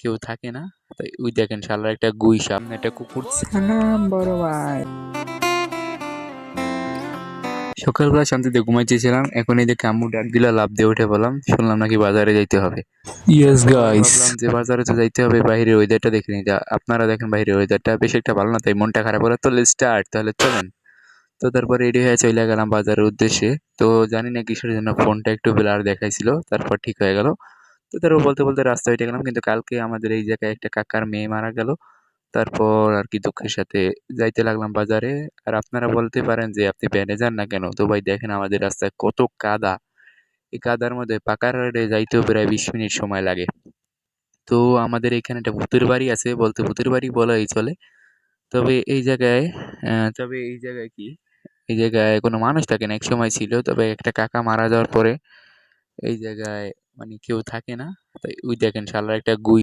কেউ থাকে না। তাই ওই দেখেন শালার একটা গুই সাপ, একটা কুকুর। সালাম বড় ভাই। সকালবেলা শান্তিতে ঘুমাইতেছিলাম, এখন এই দেখে আম্মু ডাক দিলা, লাফ দিয়ে উঠে বললাম, শুনলাম নাকি বাজারে যাইতে হবে। ইয়েস তো গাইস। ভাবলাম যে বাজারে তো যাইতে হবে, বাইরের ওয়েদারটা দেখে নিই। আপনারা দেখেন বাইরের ওয়েদারটা বেশ একটা ভালো না, তাই মনটা খারাপ হলো। তো স্টার্ট তাহলে চলেন। তো তারপর রেডি হয়ে চলে গেলাম বাজারের উদ্দেশ্যে। তো জানি না কিসের জন্য ফোনটা একটু ব্লার দেখাইছিল, তারপর ঠিক হয়ে গেল। তো তারপর বলতে বলতে রাস্তা হেঁটে গেলাম, কিন্তু কালকে আমাদের এই জায়গায় একটা কাকার মেয়ে মারা গেল। তারপর আর কি দুঃখের সাথে যাইতে লাগলাম বাজারে। আর আপনারা বলতে পারেন যে আপনি ভ্যানে যান না কেন, তো ভাই দেখেন আমাদের রাস্তায় কত কাদা। এই কাদার মধ্যে পাকা রোডে যাইতেও প্রায় 20 মিনিট সময় লাগে। তো আমাদের এখানে একটা ভূতের বাড়ি আছে, বলতে ভূতের বাড়ি বলাই চলে। তবে এই জায়গায় কি, এই জায়গায় কোনো মানুষ থাকে না, এক সময় ছিল, তবে একটা কাকা মারা যাওয়ার পরে এই জায়গায় মানে কেউ থাকে না। তাই ওই দেখেন শালার একটা গুই